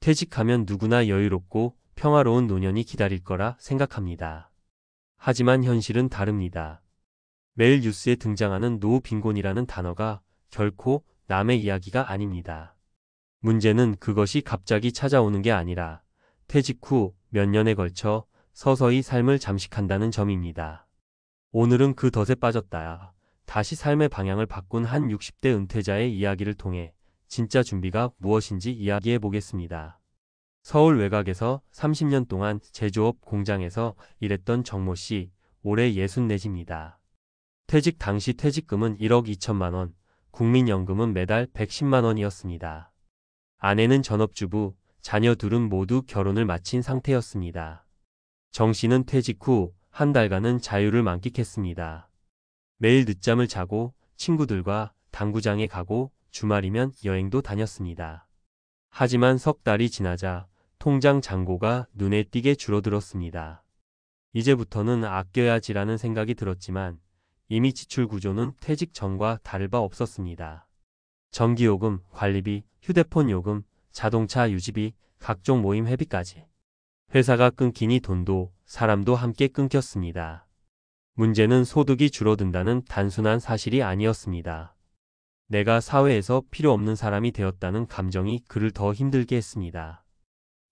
퇴직하면 누구나 여유롭고 평화로운 노년이 기다릴 거라 생각합니다. 하지만 현실은 다릅니다. 매일 뉴스에 등장하는 노후 빈곤이라는 단어가 결코 남의 이야기가 아닙니다. 문제는 그것이 갑자기 찾아오는 게 아니라 퇴직 후 몇 년에 걸쳐 서서히 삶을 잠식한다는 점입니다. 오늘은 그 덫에 빠졌다. 다시 삶의 방향을 바꾼 한 60대 은퇴자의 이야기를 통해 진짜 준비가 무엇인지 이야기해 보겠습니다. 서울 외곽에서 30년 동안 제조업 공장에서 일했던 정모 씨, 올해 64입니다. 퇴직 당시 퇴직금은 1억 2천만 원, 국민연금은 매달 110만 원이었습니다. 아내는 전업주부, 자녀 둘은 모두 결혼을 마친 상태였습니다. 정 씨는 퇴직 후 한 달간은 자유를 만끽했습니다. 매일 늦잠을 자고 친구들과 당구장에 가고 주말이면 여행도 다녔습니다. 하지만 석 달이 지나자 통장 잔고가 눈에 띄게 줄어들었습니다. 이제부터는 아껴야지라는 생각이 들었지만 이미 지출 구조는 퇴직 전과 다를 바 없었습니다. 전기요금, 관리비, 휴대폰 요금, 자동차 유지비, 각종 모임 회비까지. 회사가 끊기니 돈도 사람도 함께 끊겼습니다. 문제는 소득이 줄어든다는 단순한 사실이 아니었습니다. 내가 사회에서 필요 없는 사람이 되었다는 감정이 그를 더 힘들게 했습니다.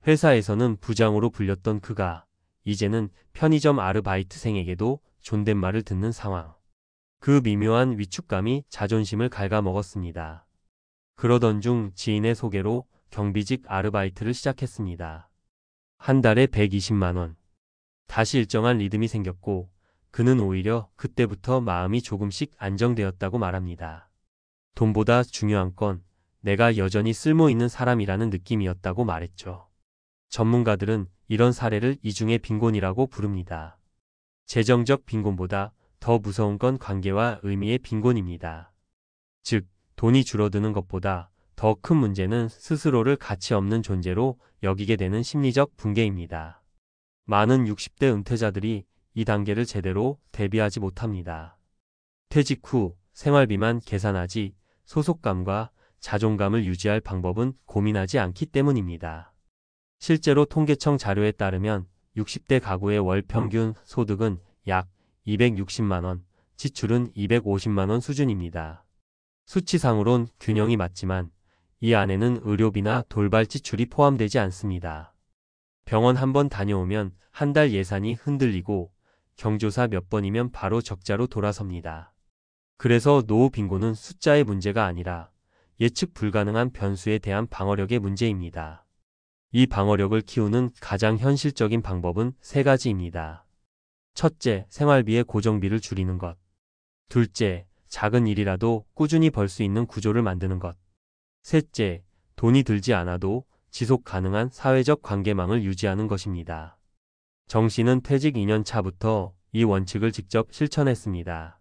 회사에서는 부장으로 불렸던 그가 이제는 편의점 아르바이트생에게도 존댓말을 듣는 상황. 그 미묘한 위축감이 자존심을 갉아먹었습니다. 그러던 중 지인의 소개로 경비직 아르바이트를 시작했습니다. 한 달에 120만 원. 다시 일정한 리듬이 생겼고 그는 오히려 그때부터 마음이 조금씩 안정되었다고 말합니다. 돈보다 중요한 건 내가 여전히 쓸모 있는 사람이라는 느낌이었다고 말했죠. 전문가들은 이런 사례를 이중의 빈곤이라고 부릅니다. 재정적 빈곤보다 더 무서운 건 관계와 의미의 빈곤입니다. 즉, 돈이 줄어드는 것보다 더 큰 문제는 스스로를 가치 없는 존재로 여기게 되는 심리적 붕괴입니다. 많은 60대 은퇴자들이 이 단계를 제대로 대비하지 못합니다. 퇴직 후 생활비만 계산하지 소속감과 자존감을 유지할 방법은 고민하지 않기 때문입니다. 실제로 통계청 자료에 따르면 60대 가구의 월 평균 소득은 약 260만 원, 지출은 250만 원 수준입니다. 수치상으론 균형이 맞지만 이 안에는 의료비나 돌발 지출이 포함되지 않습니다. 병원 한 번 다녀오면 한 달 예산이 흔들리고 경조사 몇 번이면 바로 적자로 돌아섭니다. 그래서 노후 빈곤은 숫자의 문제가 아니라 예측 불가능한 변수에 대한 방어력의 문제입니다. 이 방어력을 키우는 가장 현실적인 방법은 세 가지입니다. 첫째, 생활비의 고정비를 줄이는 것. 둘째, 작은 일이라도 꾸준히 벌 수 있는 구조를 만드는 것. 셋째, 돈이 들지 않아도 지속 가능한 사회적 관계망을 유지하는 것입니다. 정 씨는 퇴직 2년 차부터 이 원칙을 직접 실천했습니다.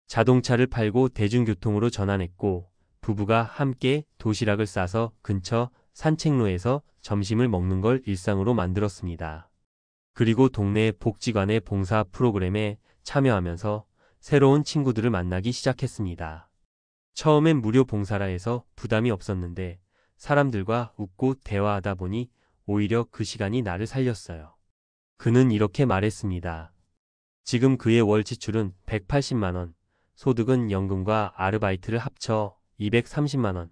자동차를 팔고 대중교통으로 전환했고 부부가 함께 도시락을 싸서 근처 산책로에서 점심을 먹는 걸 일상으로 만들었습니다. 그리고 동네 복지관의 봉사 프로그램에 참여하면서 새로운 친구들을 만나기 시작했습니다. 처음엔 무료 봉사라 해서 부담이 없었는데 사람들과 웃고 대화하다 보니 오히려 그 시간이 나를 살렸어요. 그는 이렇게 말했습니다. 지금 그의 월 지출은 180만 원, 소득은 연금과 아르바이트를 합쳐 230만 원.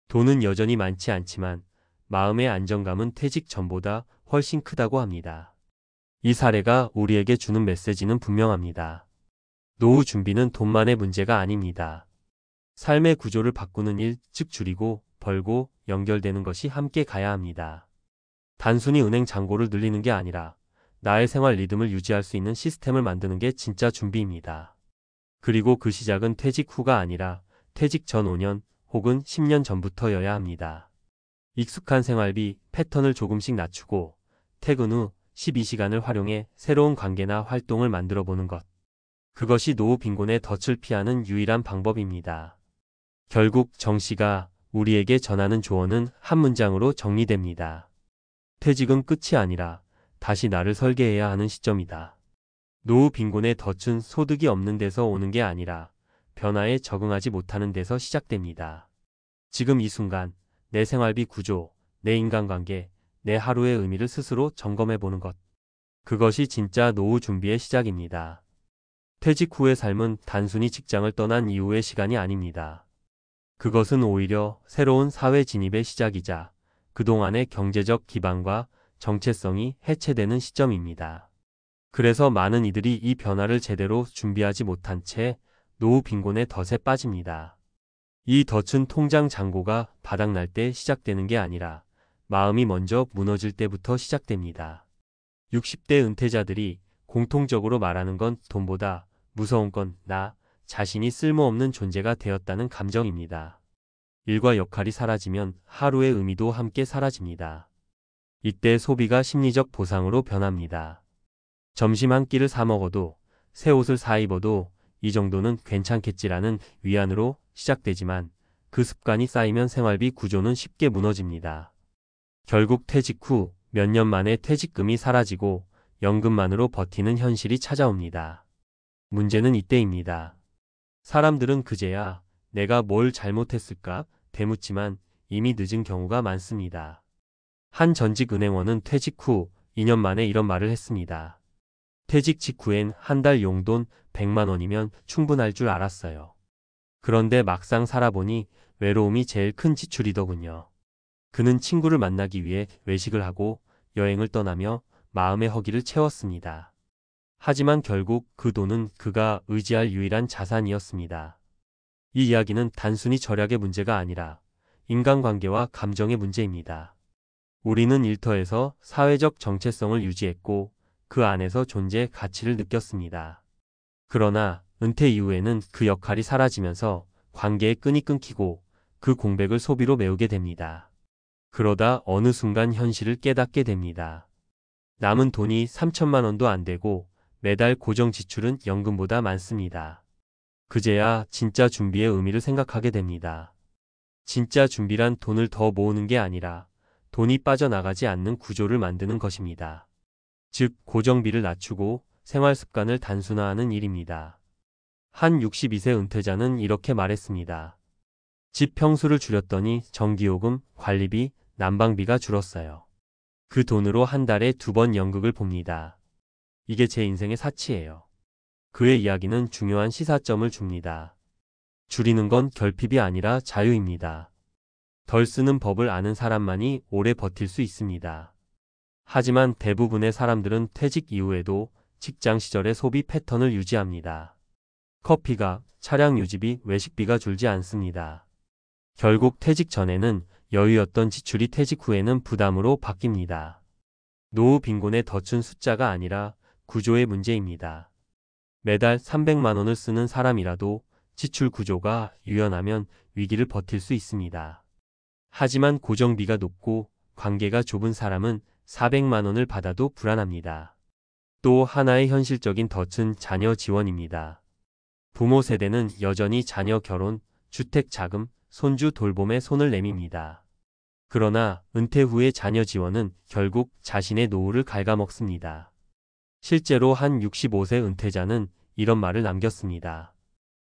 돈은 여전히 많지 않지만 마음의 안정감은 퇴직 전보다 훨씬 크다고 합니다. 이 사례가 우리에게 주는 메시지는 분명합니다. 노후 준비는 돈만의 문제가 아닙니다. 삶의 구조를 바꾸는 일, 즉 줄이고 벌고 연결되는 것이 함께 가야 합니다. 단순히 은행 잔고를 늘리는 게 아니라 나의 생활 리듬을 유지할 수 있는 시스템을 만드는 게 진짜 준비입니다. 그리고 그 시작은 퇴직 후가 아니라 퇴직 전 5년 혹은 10년 전부터여야 합니다. 익숙한 생활비 패턴을 조금씩 낮추고 퇴근 후 12시간을 활용해 새로운 관계나 활동을 만들어 보는 것. 그것이 노후 빈곤의 덫을 피하는 유일한 방법입니다. 결국 정 씨가 우리에게 전하는 조언은 한 문장으로 정리됩니다. 퇴직은 끝이 아니라 다시 나를 설계해야 하는 시점이다. 노후 빈곤의 덫은 소득이 없는 데서 오는 게 아니라 변화에 적응하지 못하는 데서 시작됩니다. 지금 이 순간 내 생활비 구조, 내 인간관계, 내 하루의 의미를 스스로 점검해 보는 것. 그것이 진짜 노후 준비의 시작입니다. 퇴직 후의 삶은 단순히 직장을 떠난 이후의 시간이 아닙니다. 그것은 오히려 새로운 사회 진입의 시작이자 그동안의 경제적 기반과 정체성이 해체되는 시점입니다. 그래서 많은 이들이 이 변화를 제대로 준비하지 못한 채 노후 빈곤의 덫에 빠집니다. 이 덫은 통장 잔고가 바닥날 때 시작되는 게 아니라 마음이 먼저 무너질 때부터 시작됩니다. 60대 은퇴자들이 공통적으로 말하는 건 돈보다 무서운 건 나 자신이 쓸모없는 존재가 되었다는 감정입니다. 일과 역할이 사라지면 하루의 의미도 함께 사라집니다. 이때 소비가 심리적 보상으로 변합니다. 점심 한 끼를 사 먹어도, 새 옷을 사 입어도 이 정도는 괜찮겠지라는 위안으로 시작되지만 그 습관이 쌓이면 생활비 구조는 쉽게 무너집니다. 결국 퇴직 후 몇 년 만에 퇴직금이 사라지고 연금만으로 버티는 현실이 찾아옵니다. 문제는 이때입니다. 사람들은 그제야 내가 뭘 잘못했을까 되묻지만 이미 늦은 경우가 많습니다. 한 전직 은행원은 퇴직 후 2년 만에 이런 말을 했습니다. 퇴직 직후엔 한 달 용돈 100만 원이면 충분할 줄 알았어요. 그런데 막상 살아보니 외로움이 제일 큰 지출이더군요. 그는 친구를 만나기 위해 외식을 하고 여행을 떠나며 마음의 허기를 채웠습니다. 하지만 결국 그 돈은 그가 의지할 유일한 자산이었습니다. 이 이야기는 단순히 절약의 문제가 아니라 인간관계와 감정의 문제입니다. 우리는 일터에서 사회적 정체성을 유지했고 그 안에서 존재 가치를 느꼈습니다. 그러나 은퇴 이후에는 그 역할이 사라지면서 관계의 끈이 끊기고 그 공백을 소비로 메우게 됩니다. 그러다 어느 순간 현실을 깨닫게 됩니다. 남은 돈이 3천만 원도 안 되고 매달 고정 지출은 연금보다 많습니다. 그제야 진짜 준비의 의미를 생각하게 됩니다. 진짜 준비란 돈을 더 모으는 게 아니라 돈이 빠져나가지 않는 구조를 만드는 것입니다. 즉, 고정비를 낮추고 생활 습관을 단순화하는 일입니다. 한 62세 은퇴자는 이렇게 말했습니다. 집 평수를 줄였더니 전기요금, 관리비, 난방비가 줄었어요. 그 돈으로 한 달에 2번 연극을 봅니다. 이게 제 인생의 사치예요. 그의 이야기는 중요한 시사점을 줍니다. 줄이는 건 결핍이 아니라 자유입니다. 덜 쓰는 법을 아는 사람만이 오래 버틸 수 있습니다. 하지만 대부분의 사람들은 퇴직 이후에도 직장 시절의 소비 패턴을 유지합니다. 커피가, 차량 유지비, 외식비가 줄지 않습니다. 결국 퇴직 전에는 여유였던 지출이 퇴직 후에는 부담으로 바뀝니다. 노후 빈곤의 덫은 숫자가 아니라 구조의 문제입니다. 매달 300만 원을 쓰는 사람이라도 지출 구조가 유연하면 위기를 버틸 수 있습니다. 하지만 고정비가 높고 관계가 좁은 사람은 400만 원을 받아도 불안합니다. 또 하나의 현실적인 덫은 자녀 지원입니다. 부모 세대는 여전히 자녀 결혼, 주택 자금, 손주 돌봄에 손을 내밉니다. 그러나 은퇴 후의 자녀 지원은 결국 자신의 노후를 갉아먹습니다. 실제로 한 65세 은퇴자는 이런 말을 남겼습니다.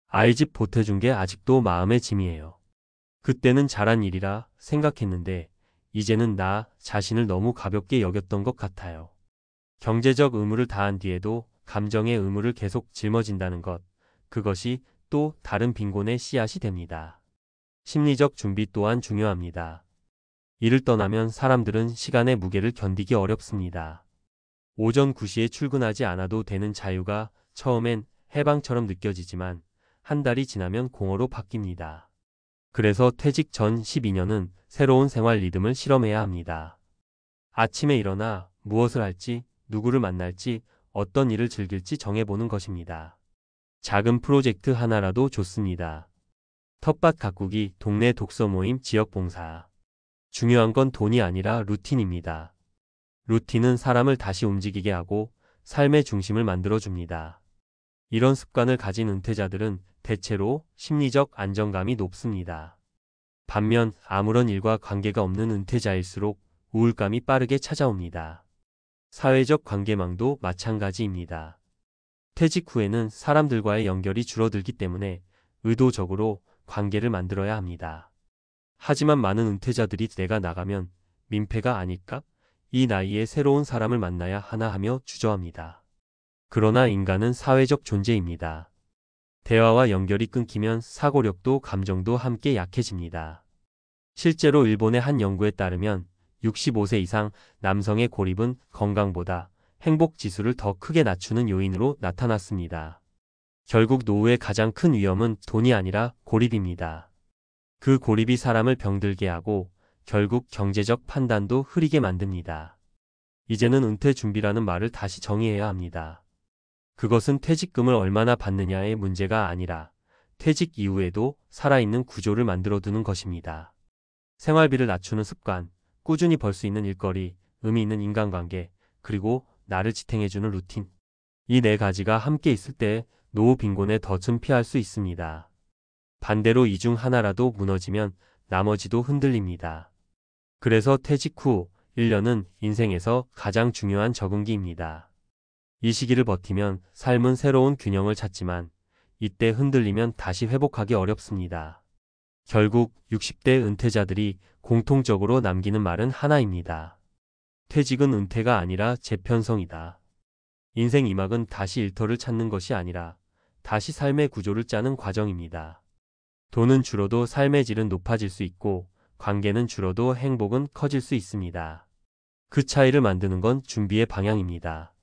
아이 집 보태준 게 아직도 마음의 짐이에요. 그때는 잘한 일이라 생각했는데 이제는 나 자신을 너무 가볍게 여겼던 것 같아요. 경제적 의무를 다한 뒤에도 감정의 의무를 계속 짊어진다는 것, 그것이 또 다른 빈곤의 씨앗이 됩니다. 심리적 준비 또한 중요합니다. 일을 떠나면 사람들은 시간의 무게를 견디기 어렵습니다. 오전 9시에 출근하지 않아도 되는 자유가 처음엔 해방처럼 느껴지지만 한 달이 지나면 공허로 바뀝니다. 그래서 퇴직 전 12년은 새로운 생활 리듬을 실험해야 합니다. 아침에 일어나 무엇을 할지, 누구를 만날지, 어떤 일을 즐길지 정해보는 것입니다. 작은 프로젝트 하나라도 좋습니다. 텃밭 가꾸기, 동네 독서 모임, 지역 봉사. 중요한 건 돈이 아니라 루틴입니다. 루틴은 사람을 다시 움직이게 하고 삶의 중심을 만들어줍니다. 이런 습관을 가진 은퇴자들은 대체로 심리적 안정감이 높습니다. 반면 아무런 일과 관계가 없는 은퇴자일수록 우울감이 빠르게 찾아옵니다. 사회적 관계망도 마찬가지입니다. 퇴직 후에는 사람들과의 연결이 줄어들기 때문에 의도적으로 관계를 만들어야 합니다. 하지만 많은 은퇴자들이 내가 나가면 민폐가 아닐까? 이 나이에 새로운 사람을 만나야 하나 하며 주저합니다. 그러나 인간은 사회적 존재입니다. 대화와 연결이 끊기면 사고력도 감정도 함께 약해집니다. 실제로 일본의 한 연구에 따르면 65세 이상 남성의 고립은 건강보다 행복 지수를 더 크게 낮추는 요인으로 나타났습니다. 결국 노후의 가장 큰 위험은 돈이 아니라 고립입니다. 그 고립이 사람을 병들게 하고 결국 경제적 판단도 흐리게 만듭니다. 이제는 은퇴 준비라는 말을 다시 정의해야 합니다. 그것은 퇴직금을 얼마나 받느냐의 문제가 아니라 퇴직 이후에도 살아있는 구조를 만들어두는 것입니다. 생활비를 낮추는 습관, 꾸준히 벌 수 있는 일거리, 의미 있는 인간관계, 그리고 나를 지탱해주는 루틴. 이 네 가지가 함께 있을 때 노후 빈곤의 덫은 피할 수 있습니다. 반대로 이 중 하나라도 무너지면 나머지도 흔들립니다. 그래서 퇴직 후 1년은 인생에서 가장 중요한 적응기입니다. 이 시기를 버티면 삶은 새로운 균형을 찾지만 이때 흔들리면 다시 회복하기 어렵습니다. 결국 60대 은퇴자들이 공통적으로 남기는 말은 하나입니다. 퇴직은 은퇴가 아니라 재편성이다. 인생 2막은 다시 일터를 찾는 것이 아니라 다시 삶의 구조를 짜는 과정입니다. 돈은 줄어도 삶의 질은 높아질 수 있고 관계는 줄어도 행복은 커질 수 있습니다. 그 차이를 만드는 건 준비의 방향입니다.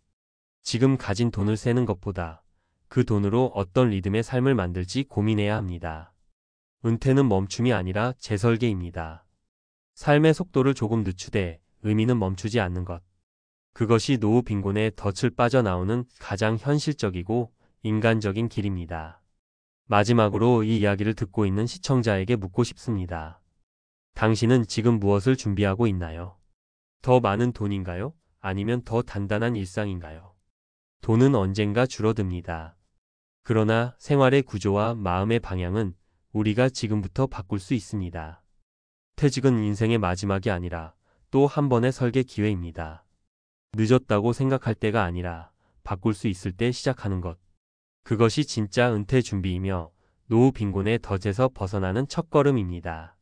지금 가진 돈을 세는 것보다 그 돈으로 어떤 리듬의 삶을 만들지 고민해야 합니다. 은퇴는 멈춤이 아니라 재설계입니다. 삶의 속도를 조금 늦추되 의미는 멈추지 않는 것. 그것이 노후 빈곤의 덫을 빠져나오는 가장 현실적이고 인간적인 길입니다. 마지막으로 이 이야기를 듣고 있는 시청자에게 묻고 싶습니다. 당신은 지금 무엇을 준비하고 있나요? 더 많은 돈인가요? 아니면 더 단단한 일상인가요? 돈은 언젠가 줄어듭니다. 그러나 생활의 구조와 마음의 방향은 우리가 지금부터 바꿀 수 있습니다. 퇴직은 인생의 마지막이 아니라 또 한 번의 설계 기회입니다. 늦었다고 생각할 때가 아니라 바꿀 수 있을 때 시작하는 것. 그것이 진짜 은퇴 준비이며 노후 빈곤의 덫에서 벗어나는 첫걸음입니다.